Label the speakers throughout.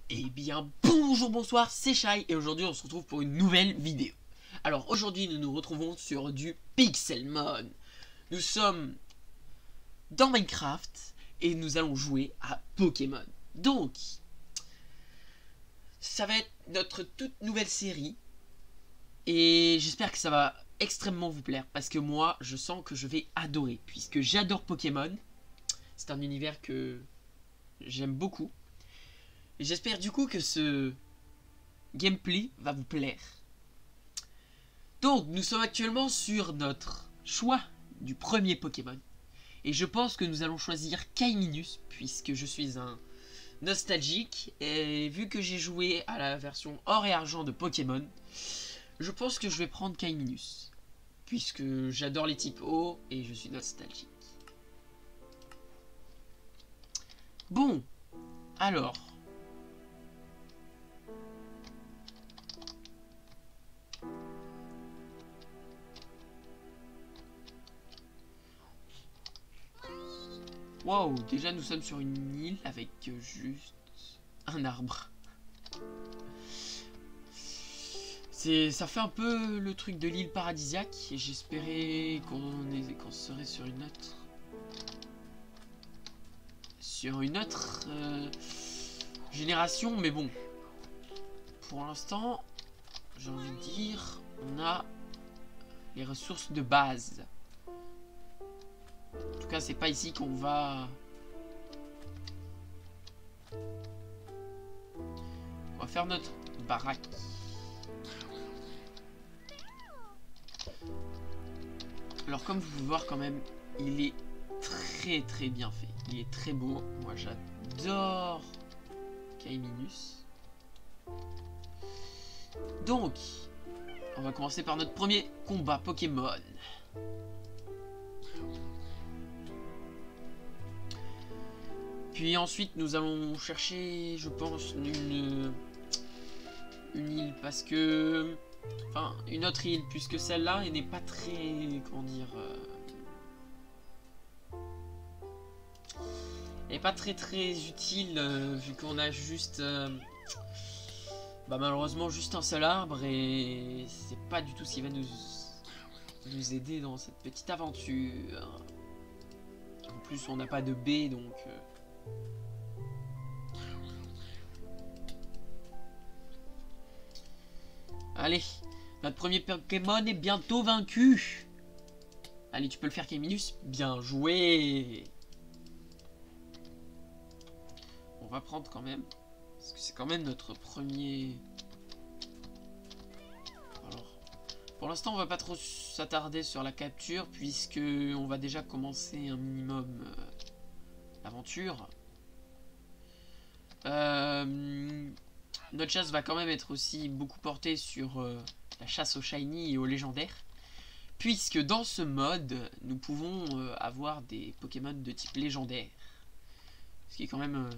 Speaker 1: Eh bien bonjour, bonsoir, c'est Shai et aujourd'hui on se retrouve pour une nouvelle vidéo. Alors aujourd'hui nous nous retrouvons sur du Pixelmon. Nous sommes dans Minecraft et nous allons jouer à Pokémon. Donc ça va être notre toute nouvelle série et j'espère que ça va extrêmement vous plaire parce que moi je sens que je vais adorer puisque j'adore Pokémon. C'est un univers que j'aime beaucoup. Et j'espère du coup que ce gameplay va vous plaire. Donc nous sommes actuellement sur notre choix du premier Pokémon. Et je pense que nous allons choisir Kaiminus puisque je suis un nostalgique. Et vu que j'ai joué à la version or et argent de Pokémon, je pense que je vais prendre Kaiminus. Puisque j'adore les types eau et je suis nostalgique. Bon, alors... Wow, déjà nous sommes sur une île avec juste un arbre. Ça fait un peu le truc de l'île paradisiaque et j'espérais qu'on serait sur une autre génération, mais bon, pour l'instant, j'ai envie de dire, on a les ressources de base. En tout cas, c'est pas ici qu'on va... On va faire notre baraque. Alors comme vous pouvez voir quand même, il est très bien fait. Il est très beau. Moi j'adore Kaiminus. Donc, on va commencer par notre premier combat Pokémon. Puis ensuite nous allons chercher, je pense, une île parce que... Enfin, une autre île, puisque celle-là, elle n'est pas très... Comment dire... elle n'est pas très utile, vu qu'on a juste... malheureusement, juste un seul arbre, et c'est pas du tout ce qui va nous aider dans cette petite aventure. En plus, on n'a pas de baie, donc... Allez, notre premier Pokémon est bientôt vaincu. Allez, tu peux le faire, Kaiminus. Bien joué. On va prendre quand même, parce que c'est quand même notre premier... Alors, pour l'instant, on va pas trop s'attarder sur la capture, puisque on va déjà commencer un minimum l'aventure. Notre chasse va quand même être aussi beaucoup portée sur la chasse aux shiny et aux légendaires, puisque dans ce mode nous pouvons avoir des Pokémon de type légendaire, ce qui est quand même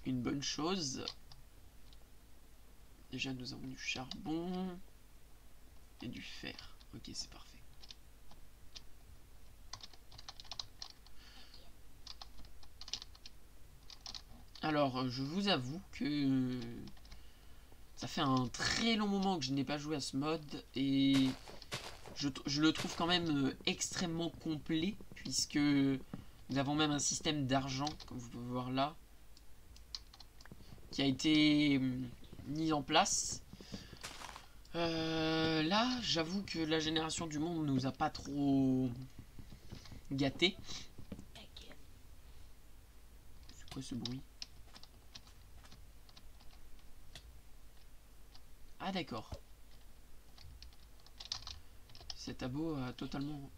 Speaker 1: une bonne chose. Déjà nous avons du charbon et du fer. Ok, c'est parfait. Alors, je vous avoue que ça fait un très long moment que je n'ai pas joué à ce mode et je le trouve quand même extrêmement complet, puisque nous avons même un système d'argent, comme vous pouvez voir là, qui a été mis en place. Là, j'avoue que la génération du monde nous a pas trop gâtés. C'est quoi ce bruit? Ah d'accord. Cet abo a totalement...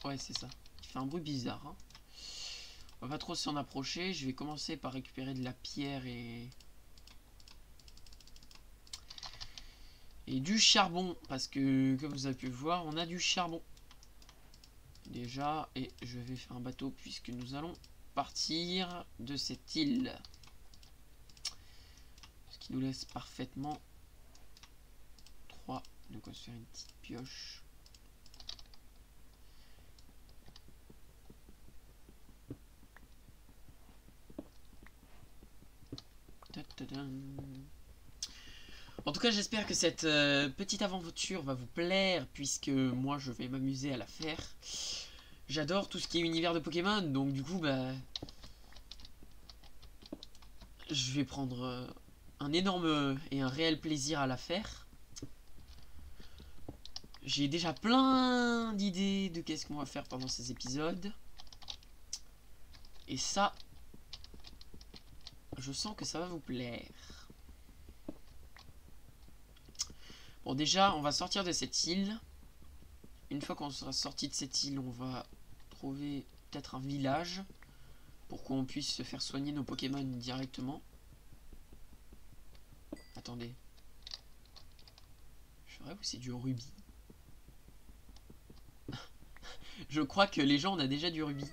Speaker 1: Ouais, c'est ça. Il fait un bruit bizarre. Hein. On va pas trop s'en approcher. Je vais commencer par récupérer de la pierre et du charbon. Parce que, comme vous avez pu voir, on a du charbon. Déjà, et je vais faire un bateau puisque nous allons partir de cette île. Ce qui nous laisse parfaitement 3. De quoi se faire une petite pioche. En tout cas, j'espère que cette petite aventure va vous plaire, puisque moi, je vais m'amuser à la faire. J'adore tout ce qui est univers de Pokémon, donc du coup, bah... je vais prendre un énorme et un réel plaisir à la faire. J'ai déjà plein d'idées de qu'est-ce qu'on va faire pendant ces épisodes. Et ça, je sens que ça va vous plaire. Bon, déjà, on va sortir de cette île. Une fois qu'on sera sorti de cette île, on va trouver peut-être un village pour qu'on puisse se faire soigner nos Pokémon directement. Attendez. Je ferais que c'est du rubis. Je crois que les gens, on a déjà du rubis.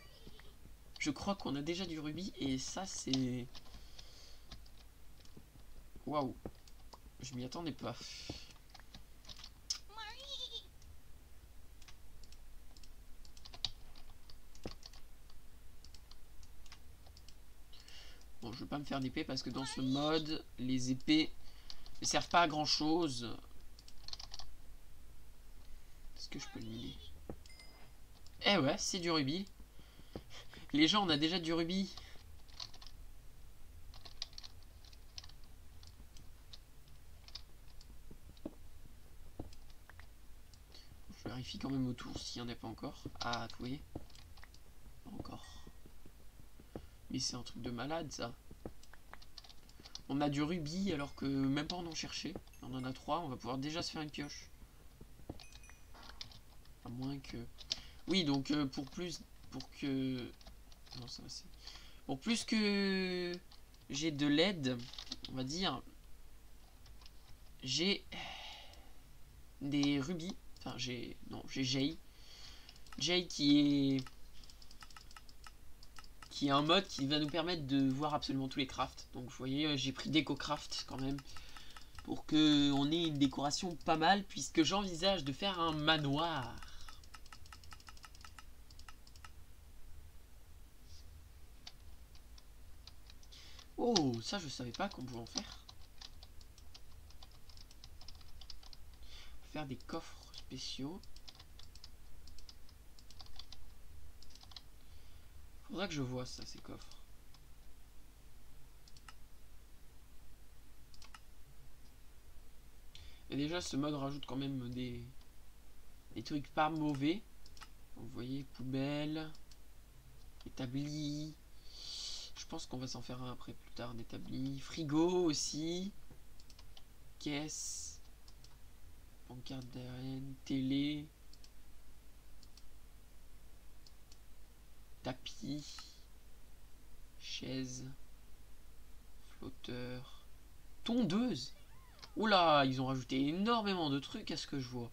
Speaker 1: Je crois qu'on a déjà du rubis et ça, c'est... Waouh. Je m'y attendais pas. Bon, je vais pas me faire d'épée parce que dans ce mode, les épées ne servent pas à grand chose. Est-ce que je peux le miner? Eh ouais, c'est du rubis. Les gens, on a déjà du rubis. Je vérifie quand même autour s'il n'y en a pas encore. Ah, vous voyez? Pas encore. Mais c'est un truc de malade, ça. On a du rubis alors que même pas on en cherchait. On en a 3, on va pouvoir déjà se faire une pioche. À moins que... Oui, donc pour que... Non, ça va, c'est... Pour plus que j'ai de l'aide, on va dire, j'ai des rubis. Enfin, j'ai... Non, j'ai Jay. Jay qui est un mode qui va nous permettre de voir absolument tous les crafts. Donc vous voyez, j'ai pris DecoCraft quand même pour que on ait une décoration pas mal, puisque j'envisage de faire un manoir. Oh, ça je savais pas qu'on pouvait en faire. Faire des coffres spéciaux. Faudra que je vois ça, ces coffres. Et déjà, ce mode rajoute quand même des trucs pas mauvais. Vous voyez, poubelle, établi. Je pense qu'on va s'en faire un après plus tard d'établi. Frigo aussi. Caisse. Pancarte d'aérienne. Télé. Tapis. Chaise. Flotteur. Tondeuse. Oula, ils ont rajouté énormément de trucs à ce que je vois.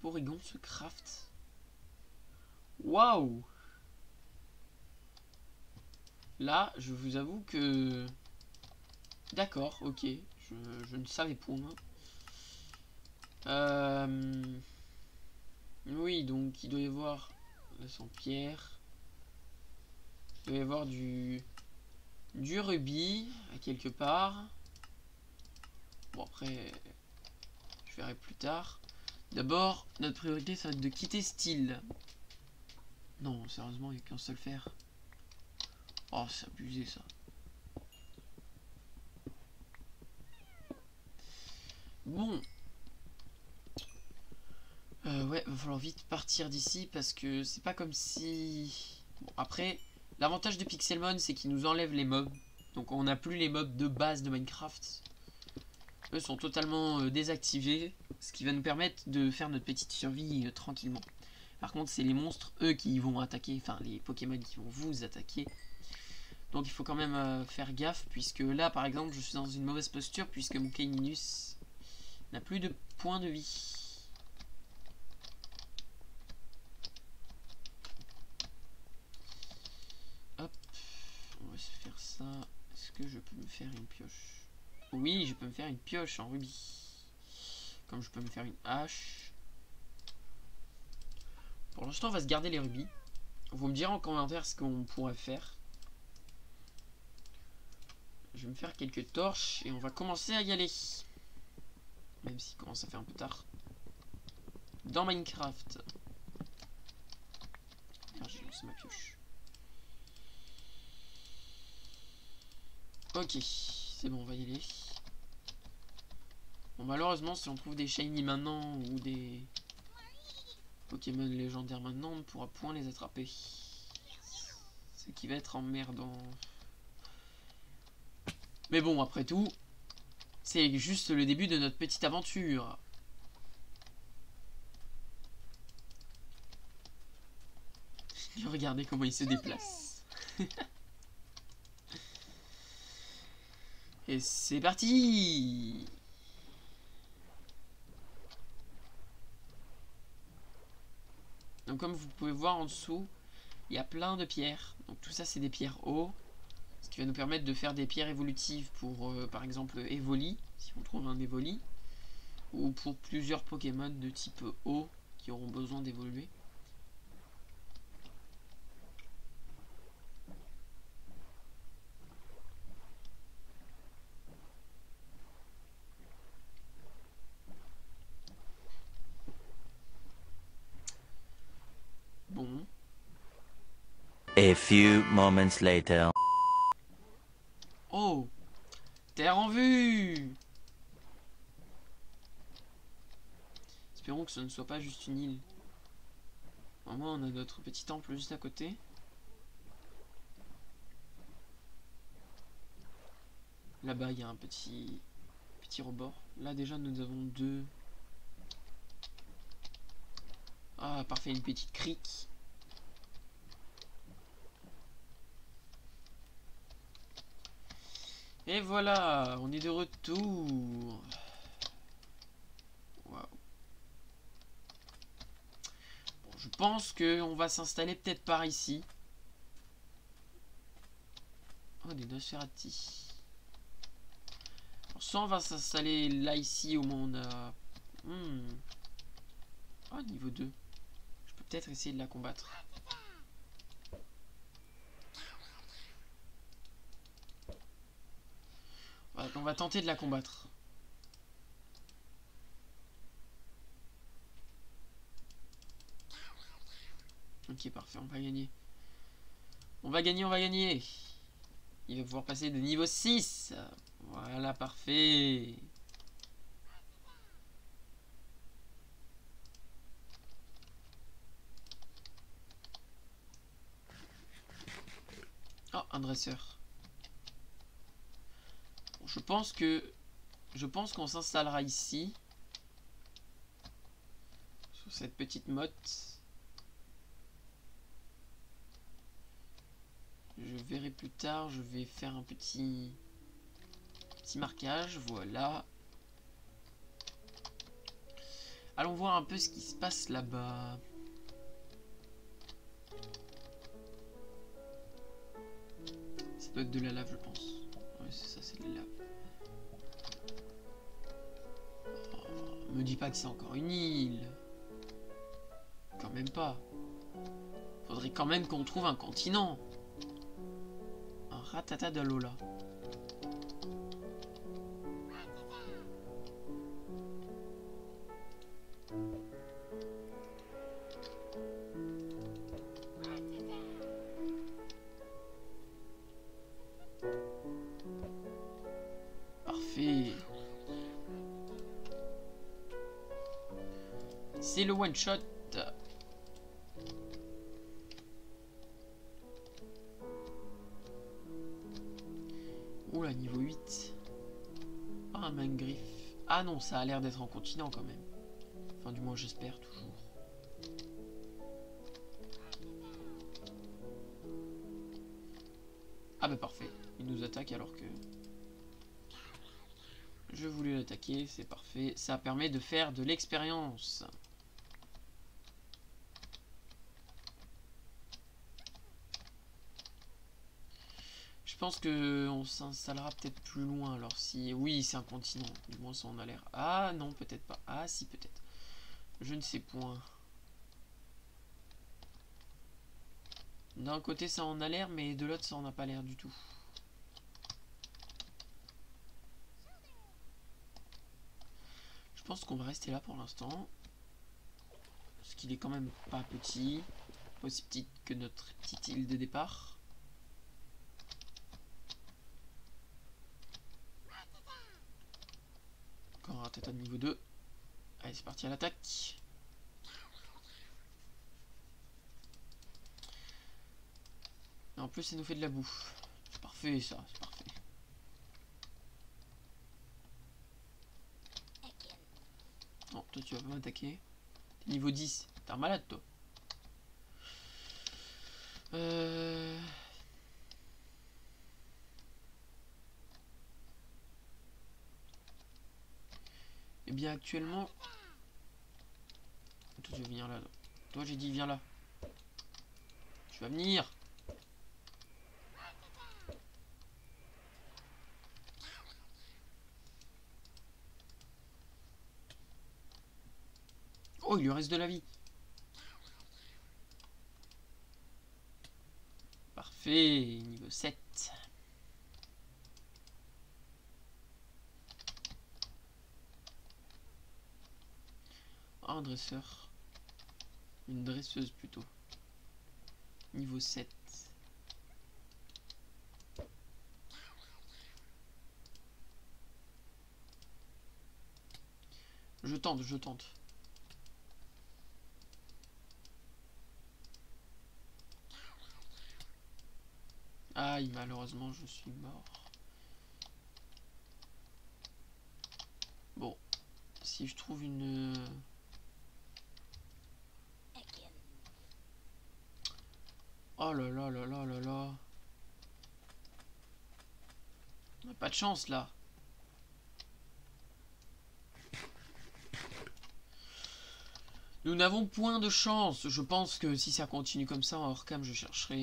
Speaker 1: Porygon se craft. Waouh! Là, je vous avoue que... D'accord, ok. Je ne savais point. Oui, donc il doit y avoir... Là, sans pierre. Il doit y avoir du rubis à quelque part. Bon, après, je verrai plus tard. D'abord, notre priorité, ça va être de quitter cette île. Non, sérieusement, il n'y a qu'un seul fer. Oh, c'est abusé, ça. Bon. Ouais, va falloir vite partir d'ici parce que c'est pas comme si... Bon, après, l'avantage de Pixelmon, c'est qu'il nous enlève les mobs. Donc on n'a plus les mobs de base de Minecraft. Eux sont totalement désactivés, ce qui va nous permettre de faire notre petite survie tranquillement. Par contre, c'est les monstres, eux, qui vont attaquer, enfin les Pokémon qui vont vous attaquer. Donc il faut quand même faire gaffe, puisque là, par exemple, je suis dans une mauvaise posture, puisque mon Kaininus n'a plus de points de vie. Hop, on va se faire ça. Est-ce que je peux me faire une pioche? Oui, je peux me faire une pioche en rubis. Comme je peux me faire une hache. Pour l'instant, on va se garder les rubis. Vous me direz en commentaire ce qu'on pourrait faire. Je vais me faire quelques torches et on va commencer à y aller. Même s'il commence à faire un peu tard. Dans Minecraft. Merde, j'ai lancé ma pioche. Ok, c'est bon, on va y aller. Bon, malheureusement, si on trouve des shiny maintenant ou des Pokémon légendaires maintenant, on ne pourra point les attraper. Ce qui va être emmerdant. Mais bon, après tout, c'est juste le début de notre petite aventure. Regardez comment il se déplace. Et c'est parti! Donc comme vous pouvez voir en dessous, il y a plein de pierres. Donc tout ça c'est des pierres eau. Ce qui va nous permettre de faire des pierres évolutives pour par exemple Evoli, si on trouve un Evoli. Ou pour plusieurs Pokémon de type eau qui auront besoin d'évoluer. Bon.
Speaker 2: A few moments later.
Speaker 1: Oh! Terre en vue! Espérons que ce ne soit pas juste une île. Au moins on a notre petit temple juste à côté. Là-bas il y a un petit rebord. Là déjà nous avons deux. Ah parfait, une petite crique. Et voilà, on est de retour. Waouh. Bon, je pense qu'on va s'installer peut-être par ici. Oh, des Nosferati. Alors, soit on va s'installer là, ici, au moment où on a... Ah, niveau 2. Je peux peut-être essayer de la combattre. Ouais, on va tenter de la combattre. Ok, parfait, on va gagner. On va gagner, on va gagner. Il va pouvoir passer de niveau 6. Voilà, parfait. Oh, un dresseur. Bon, je pense qu'on s'installera ici. Sur cette petite motte. Je verrai plus tard, je vais faire un petit marquage, voilà. Allons voir un peu ce qui se passe là-bas. Ça doit être de la lave, je pense. Ouais, c'est ça, c'est de la lave. Oh, me dis pas que c'est encore une île. Quand même pas. Faudrait quand même qu'on trouve un continent. Un ratata de Lola. Parfait. C'est le one shot. Oula, niveau 8. Ah, un mangriffe. Ah non, ça a l'air d'être un continent quand même. Enfin, du moins, j'espère toujours. Ah bah parfait. Il nous attaque alors que... Je voulais l'attaquer, c'est parfait. Ça permet de faire de l'expérience. Je pense que on s'installera peut-être plus loin. Alors si... Oui, c'est un continent. Du moins, ça en a l'air. Ah non, peut-être pas. Ah si, peut-être. Je ne sais point. D'un côté ça en a l'air, mais de l'autre ça en a pas l'air du tout. Je pense qu'on va rester là pour l'instant. Parce qu'il est quand même pas petit. Pas aussi petit que notre petite île de départ. Encore un tata de niveau 2. Allez, c'est parti à l'attaque. Et en plus, ça nous fait de la bouffe. C'est parfait, ça, c'est parfait. Non, toi, tu vas pas m'attaquer. T'es niveau 10. T'es un malade, toi. Eh bien, actuellement... Toi, tu vas venir là. Toi, j'ai dit, viens là. Tu vas venir. Oh, il lui reste de la vie. Parfait, niveau 7. Oh, un dresseur. Une dresseuse plutôt. Niveau 7. Je tente, je tente. Aïe, malheureusement, je suis mort. Bon, si je trouve une... Oh là là là là là là. On n'a pas de chance, là. Nous n'avons point de chance. Je pense que si ça continue comme ça, en hors cam, je chercherai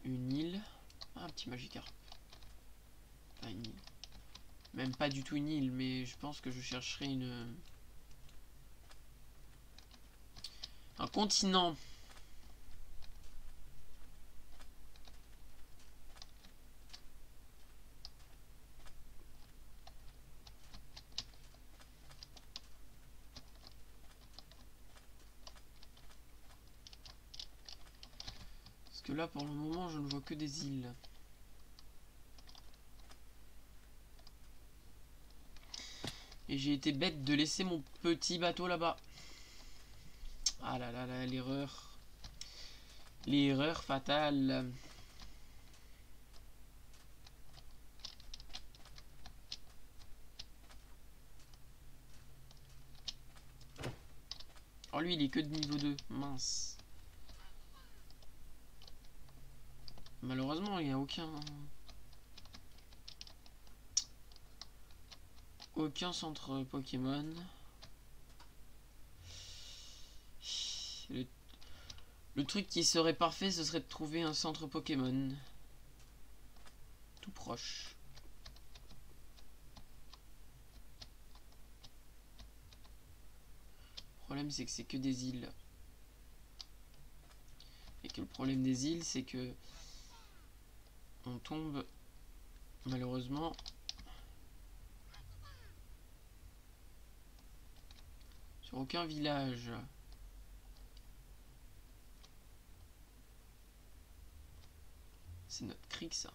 Speaker 1: une île. Ah, un petit Magikarp. Pas une île. Même pas du tout une île, mais je pense que je chercherai un continent. Parce que là, pour le moment, je ne vois que des îles. Et j'ai été bête de laisser mon petit bateau là-bas. Ah là là là, l'erreur. L'erreur fatale. Oh, lui, il est que de niveau 2. Mince. Malheureusement, il n'y a aucun centre Pokémon. Le truc qui serait parfait, ce serait de trouver un centre Pokémon. Tout proche. Le problème, c'est que c'est que des îles. Et que le problème des îles, c'est que on tombe malheureusement sur aucun village. C'est notre crique, ça.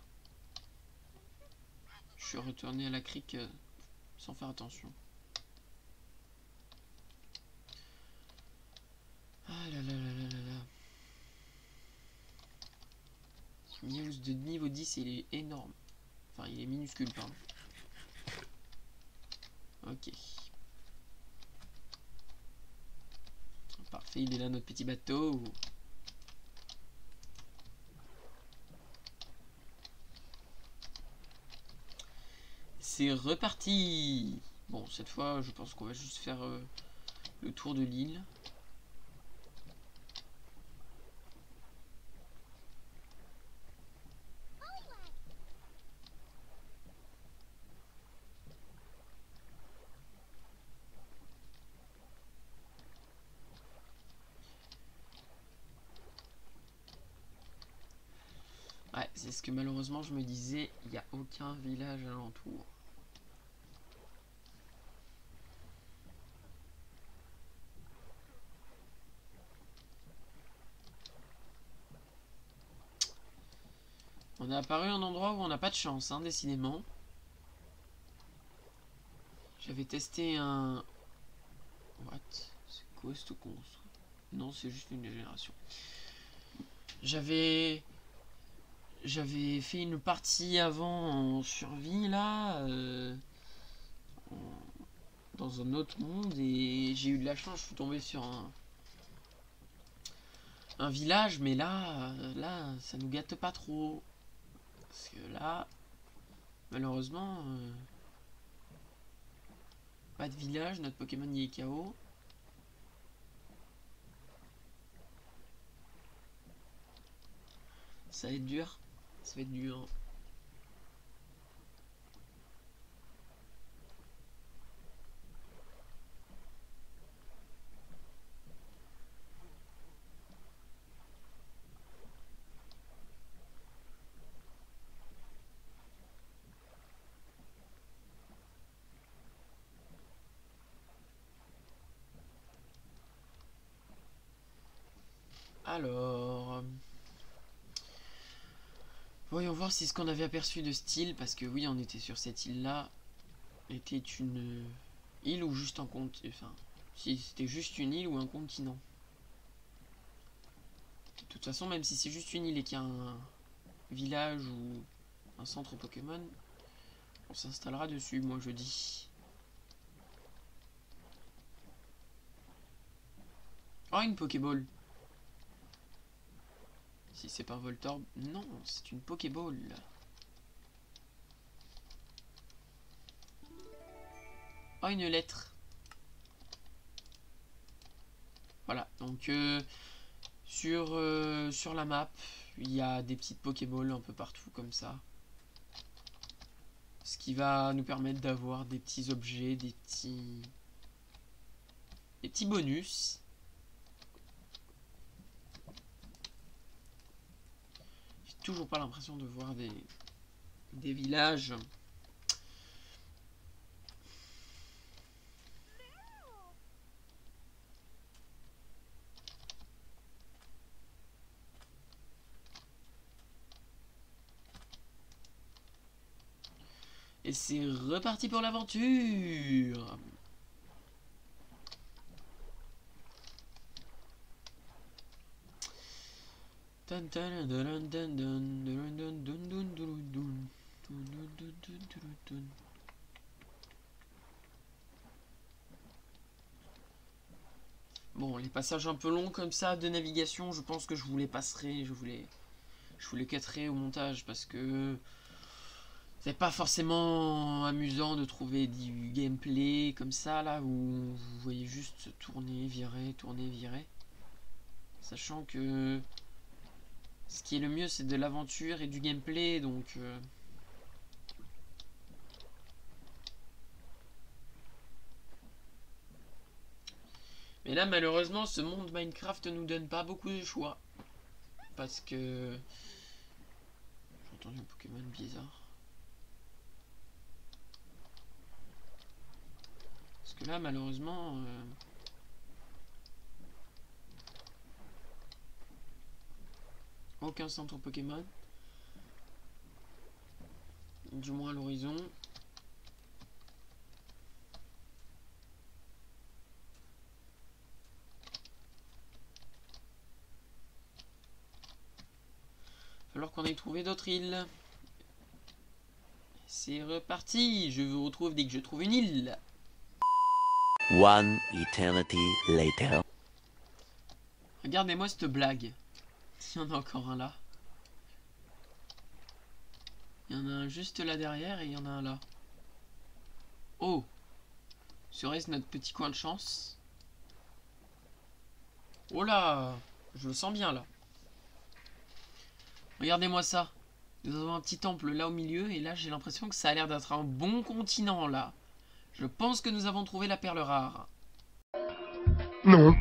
Speaker 1: Je suis retourné à la crique sans faire attention. Ah là là là là là là. News de niveau 10, il est énorme. Enfin, il est minuscule, pardon. Ok. Parfait, il est là, notre petit bateau. C'est reparti. Bon, cette fois, je pense qu'on va juste faire le tour de l'île. C'est ce que malheureusement je me disais, il n'y a aucun village alentour. On est apparu à un endroit où on n'a pas de chance, hein, décidément. J'avais testé un... What? C'est quoi ce con? Non, c'est juste une génération. J'avais fait une partie avant en survie, là, dans un autre monde, et j'ai eu de la chance, je suis tombé sur un village, mais là, ça nous gâte pas trop. Parce que là, malheureusement, pas de village, notre Pokémon y est KO. Ça va être dur. Ça va être dur. Alors... voyons voir si ce qu'on avait aperçu de style, parce que oui, on était sur cette île-là, était une île ou juste un continent. Enfin, si c'était juste une île ou un continent. De toute façon, même si c'est juste une île et qu'il y a un village ou un centre Pokémon, on s'installera dessus, moi je dis. Oh, une Pokéball. Si c'est pas Voltorb, non, c'est une Pokéball. Oh, une lettre. Voilà, donc sur la map, il y a des petites Pokéballs un peu partout comme ça. Ce qui va nous permettre d'avoir des petits objets, des petits bonus. J'ai toujours pas l'impression de voir des villages. Et c'est reparti pour l'aventure. Bon, les passages un peu longs comme ça de navigation, je pense que je vous les passerai, je vous les cutterai au montage parce que c'est pas forcément amusant de trouver du gameplay comme ça là où vous voyez juste tourner, virer. Sachant que ce qui est le mieux c'est de l'aventure et du gameplay donc mais là malheureusement ce monde Minecraft nous donne pas beaucoup de choix. Parce que... j'ai entendu un Pokémon bizarre. Parce que là malheureusement... aucun centre Pokémon. Du moins à l'horizon. Alors qu'on ait trouvé d'autres îles. C'est reparti. Je vous retrouve dès que je trouve une île.
Speaker 2: One eternity later.
Speaker 1: Regardez-moi cette blague. Il y en a encore un là. Il y en a un juste là derrière et il y en a un là. Oh! Serait-ce notre petit coin de chance? Oh là! Je le sens bien là. Regardez-moi ça. Nous avons un petit temple là au milieu et là j'ai l'impression que ça a l'air d'être un bon continent là. Je pense que nous avons trouvé la perle rare.
Speaker 3: Non.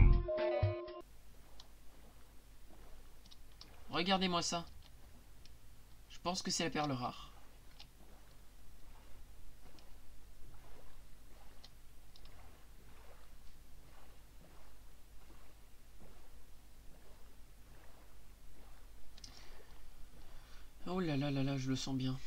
Speaker 1: Regardez-moi ça. Je pense que c'est la perle rare. Oh là là là là, je le sens bien.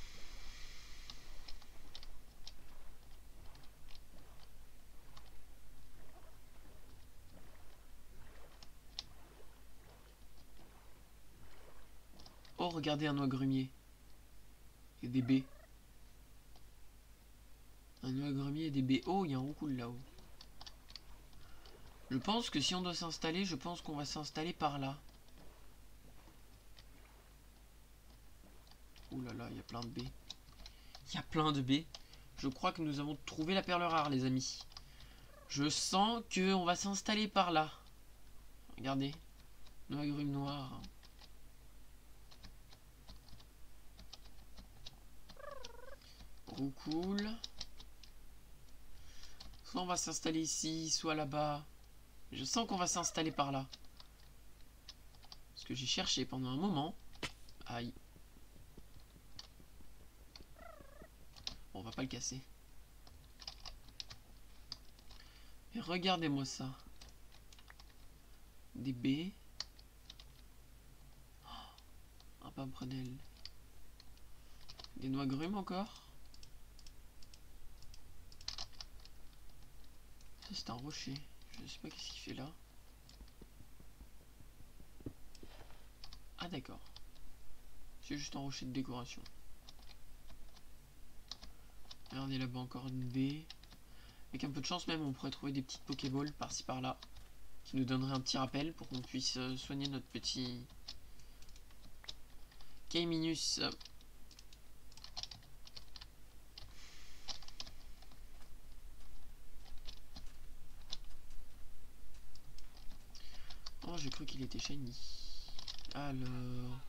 Speaker 1: Oh, regardez un noix grumier. Et des baies. Un noix grumier et des baies. Oh, il y a un roucoule là-haut. Je pense que si on doit s'installer, je pense qu'on va s'installer par là. Oh là là, il y a plein de baies. Il y a plein de baies. Je crois que nous avons trouvé la perle rare, les amis. Je sens qu'on va s'installer par là. Regardez. Noix grume noire. Roucoule. Soit on va s'installer ici, soit là-bas. Je sens qu'on va s'installer par là. Parce que j'ai cherché pendant un moment. Aïe. Bon, on va pas le casser. Et regardez-moi ça. Des baies. Oh, un pimprenel. Des noix grumes encore. Ça c'est un rocher. Je sais pas qu'est-ce qu'il fait là. Ah d'accord. C'est juste un rocher de décoration. Regardez là-bas encore une baie. Avec un peu de chance même on pourrait trouver des petites pokéballs par-ci par-là. Qui nous donneraient un petit rappel pour qu'on puisse soigner notre petit Kaiminus. Oh, j'ai cru qu'il était shiny. Alors...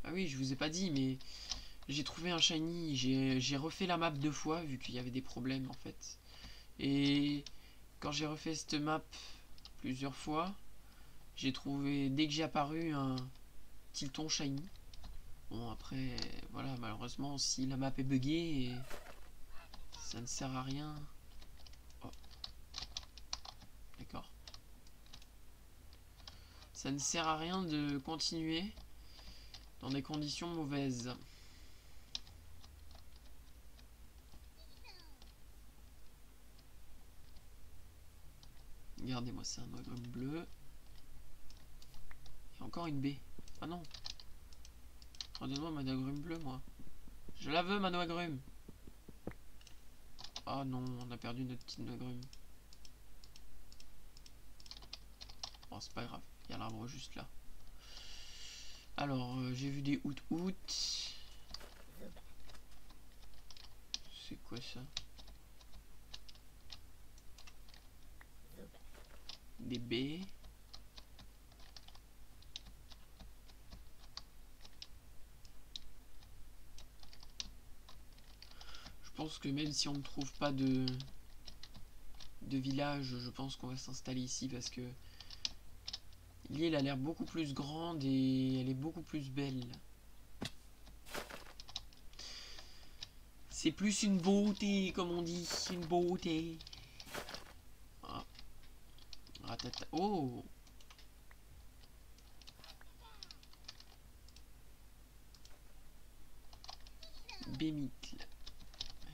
Speaker 1: Ah oui, je vous ai pas dit, mais j'ai trouvé un shiny. J'ai refait la map 2 fois, vu qu'il y avait des problèmes, en fait. Et quand j'ai refait cette map plusieurs fois, j'ai trouvé, dès que j'ai apparu, un Tilton shiny. Bon, après, voilà, malheureusement, si la map est buggée, ça ne sert à rien. Oh. D'accord. Ça ne sert à rien de continuer dans des conditions mauvaises. Regardez-moi ça, un noix grume bleu. Et encore une baie. Ah non. Rendez-moi ma noix grume bleue, moi. Je la veux, ma noix grume. Ah non, on a perdu notre petite noix grume. Bon, c'est pas grave. Il y a l'arbre juste là. Alors, j'ai vu des out. C'est quoi ça? Des baies. Je pense que même si on ne trouve pas de village, je pense qu'on va s'installer ici parce que l'île a l'air beaucoup plus grande et elle est beaucoup plus belle. C'est plus une beauté, comme on dit, une beauté. Ah. Ratata. Oh. Bémicle.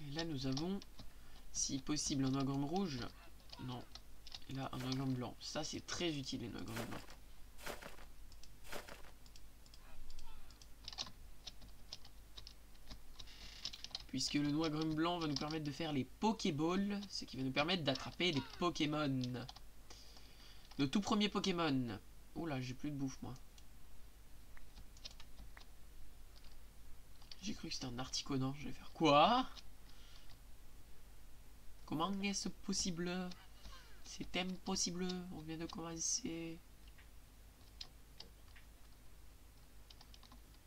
Speaker 1: Et là nous avons, si possible, un agrume rouge. Non. Et là un agrume blanc. Ça c'est très utile les agrumes blancs. Puisque le noix grume blanc va nous permettre de faire les Pokéballs, ce qui va nous permettre d'attraper des Pokémon. Le tout premier Pokémon. Oh là, j'ai plus de bouffe moi. J'ai cru que c'était un Articuno. Je vais faire quoi? Comment est-ce possible? C'est impossible. On vient de commencer.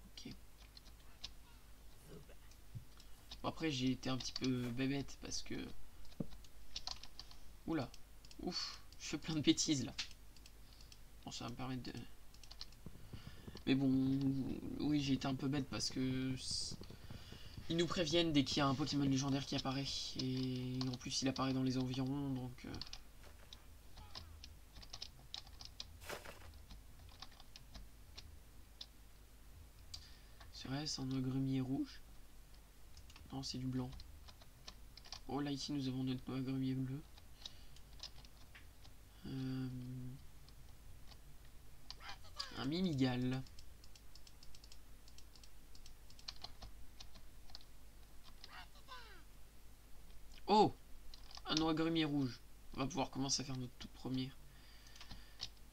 Speaker 1: Ok. Bon, après, j'ai été un petit peu bébête parce que... Oula. Ouf. Je fais plein de bêtises là. Bon, ça va me permettre de... Mais bon, oui, j'ai été un peu bête parce que ils nous préviennent dès qu'il y a un Pokémon légendaire qui apparaît. Et en plus, il apparaît dans les environs, donc... Serait-ce un noix-grumier rouge? Non, c'est du blanc. Oh, là, ici, nous avons notre noix-grumier bleu. Un Mimigal. Oh, un noix-grumier rouge. On va pouvoir commencer à faire notre toute première.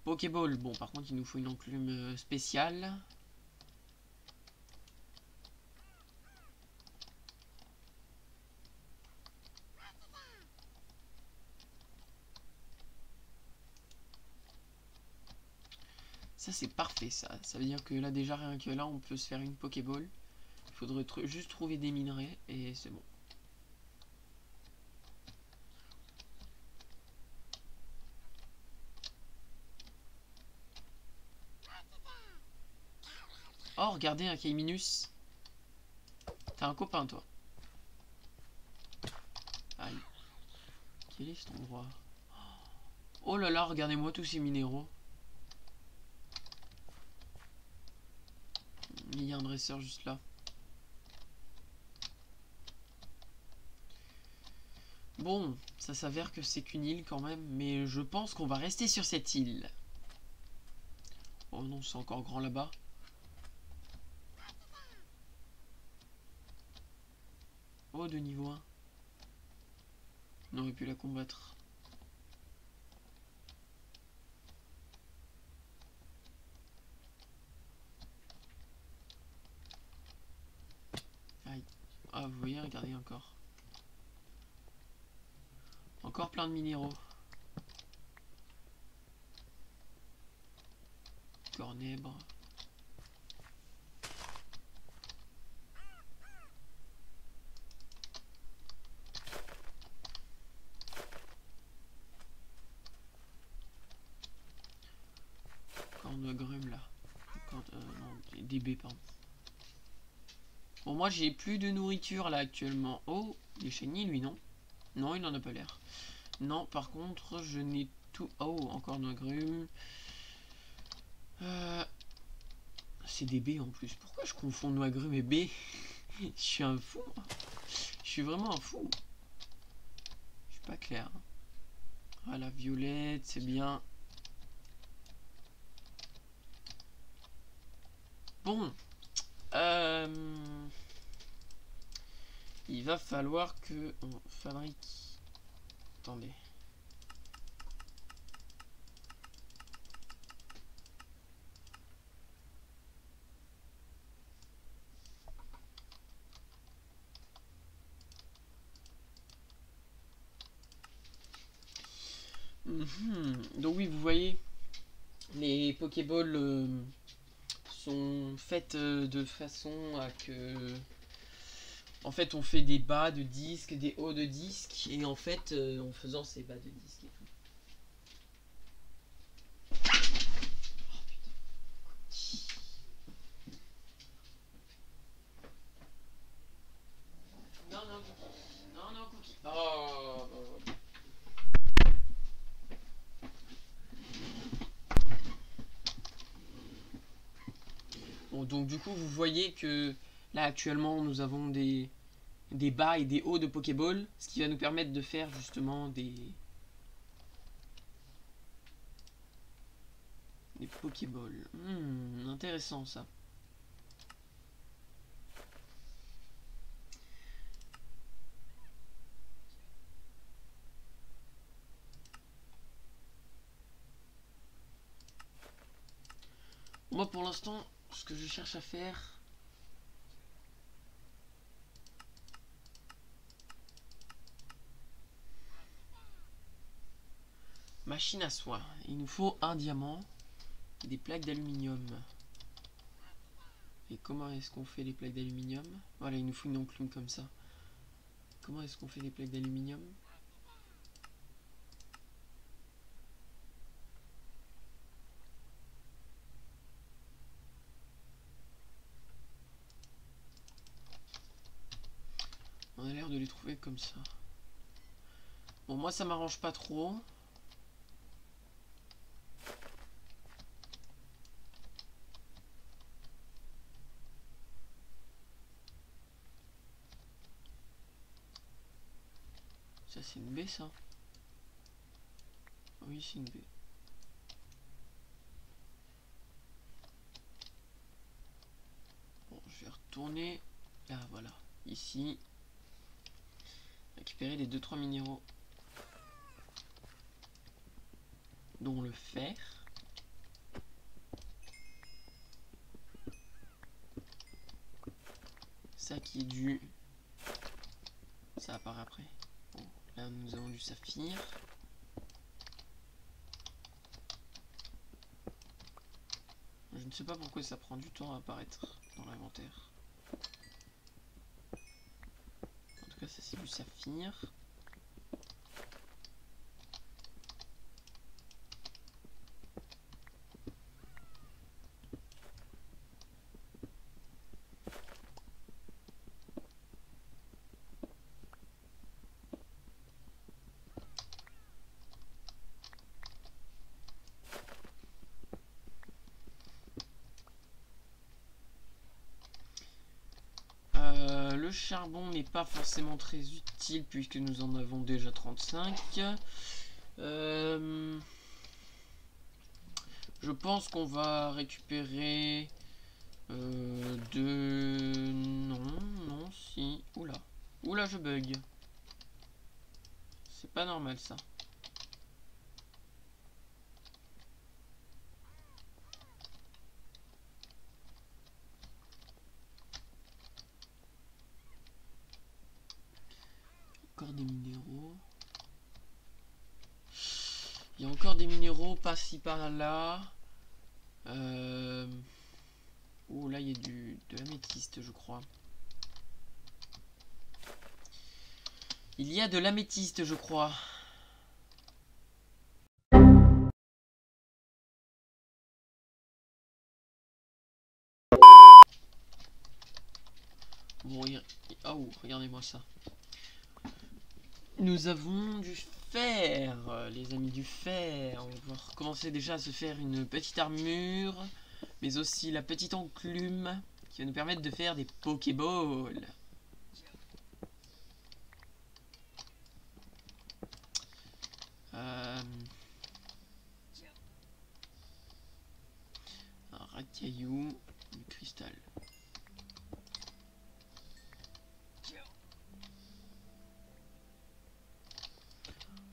Speaker 1: Pokéball. Bon, par contre, il nous faut une enclume spéciale. Ça, c'est parfait, ça. Ça veut dire que là, déjà, rien que là, on peut se faire une Pokéball. Il faudrait juste trouver des minerais et c'est bon. Oh, regardez un Kaiminus. T'as un copain, toi. Aïe. Quel est cet endroit? Oh là là, regardez-moi tous ces minéraux. Il y a un dresseur juste là. Bon, ça s'avère que c'est qu'une île quand même, mais je pense qu'on va rester sur cette île. Oh non, c'est encore grand là-bas. Oh, de niveau 1. On aurait pu la combattre. Aïe. Ah, vous voyez, regardez encore. Encore plein de minéraux. Cornèbre. Cornegrume là. Non, des baies, pardon. Bon, moi j'ai plus de nourriture là actuellement. Oh, il est shiny lui, non? Non, il n'en a pas l'air. Non, par contre, je n'ai tout... Oh, encore noix-grume. C'est des baies en plus. Pourquoi je confonds noix-grume et baies? Je suis un fou. Je suis vraiment un fou. Je suis pas clair. Voilà, violette, c'est bien. Bon. Il va falloir que on fabrique... Attendez. Donc oui, vous voyez, les Pokéballs sont faites de façon à que... En fait, on fait des bas de disques, des hauts de disques, et en fait, en faisant ces bas de disques et tout. Non, non, Cookie. Non, non, Cookie. Oh. Bon, donc du coup, vous voyez que là, actuellement, nous avons des bas et des hauts de Pokéball, ce qui va nous permettre de faire justement des Pokéballs. Intéressant ça. Moi pour l'instant, ce que je cherche à faire... Machine à soie. Il nous faut un diamant, des plaques d'aluminium. Et comment est-ce qu'on fait les plaques d'aluminium? Voilà, il nous faut une enclume comme ça. Comment est-ce qu'on fait les plaques d'aluminium? les trouver comme ça. Bon, moi ça m'arrange pas trop. Ça c'est une baie ça. Oui c'est une baie. Bon je vais retourner là, voilà, ici. Récupérer les 2-3 minéraux. Dont le fer. Ça qui est du... Ça apparaît après. Bon, là nous avons du saphir. Je ne sais pas pourquoi ça prend du temps à apparaître dans l'inventaire. En tout cas ça c'est du saphir. Le charbon n'est pas forcément très utile puisque nous en avons déjà 35. Je pense qu'on va récupérer non, si. Oula, je bug. C'est pas normal ça. Encore des minéraux. Il y a encore des minéraux par-ci par-là. Oh là il y a de l'améthyste je crois. Il y a de l'améthyste je crois. Bon, oh, regardez-moi ça. Nous avons du fer, les amis, du fer. On va pouvoir commencer déjà à se faire une petite armure, mais aussi la petite enclume qui va nous permettre de faire des Pokéballs. Un rat-caillou, du cristal.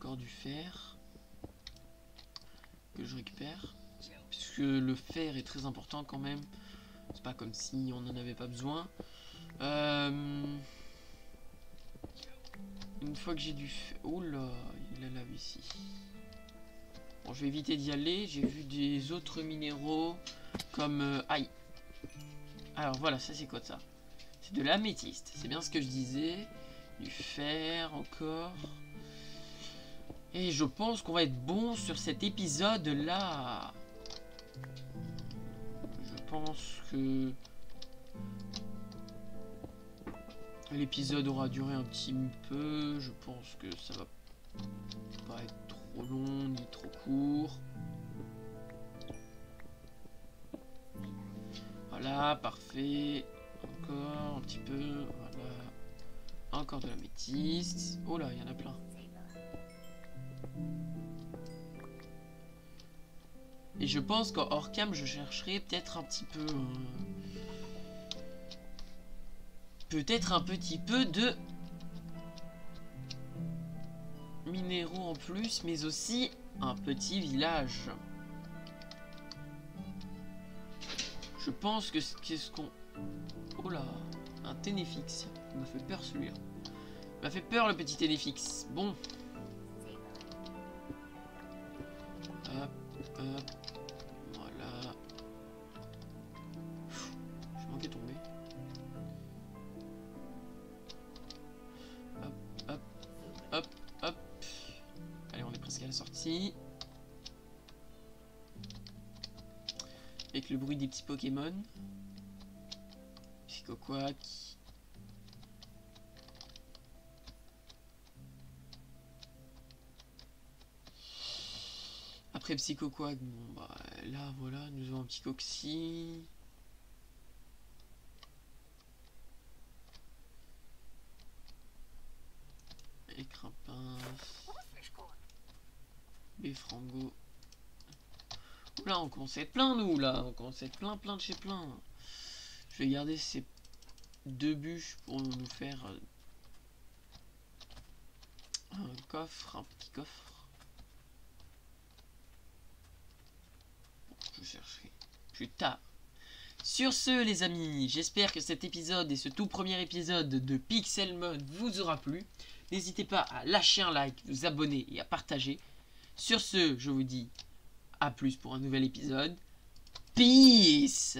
Speaker 1: Encore du fer que je récupère puisque le fer est très important quand même. C'est pas comme si on n'en avait pas besoin. Une fois que j'ai du fer... Oh là, il a la ici. Bon, je vais éviter d'y aller. J'ai vu des autres minéraux comme... aïe. Alors voilà, ça c'est quoi ça? C'est de l'améthyste. C'est bien ce que je disais. Du fer encore. Et je pense qu'on va être bon sur cet épisode là. Je pense que l'épisode aura duré un petit peu. Je pense que ça va pas être trop long ni trop court. Voilà, parfait. Encore un petit peu. Voilà. Encore de l'améthyste. Oh là, il y en a plein. Et je pense qu'en hors cam, je chercherai peut-être un petit peu... peut-être un petit peu de... minéraux en plus, mais aussi un petit village. Je pense que qu'est-ce qu'on... Oh là, un Ténéfix. Il m'a fait peur celui-là. Il m'a fait peur le petit Ténéfix. Bon. Hop, hop. Voilà. Je manquais de tomber. Hop, hop, hop, hop. Allez, on est presque à la sortie. Avec le bruit des petits Pokémon. Chicoquac. Après Psycho Quack, bon bah là voilà, nous avons un petit Coxy. Écrapin. Befrango. Là on commence à être plein nous là, on commence à être plein de chez plein. Je vais garder ces 2 bûches pour nous faire un coffre, un petit coffre. Bon, je chercherai plus tard. Sur ce les amis, j'espère que cet épisode et ce tout premier épisode de Pixel Mode vous aura plu. N'hésitez pas à lâcher un like, vous abonner et à partager. Sur ce, je vous dis à plus pour un nouvel épisode. Peace!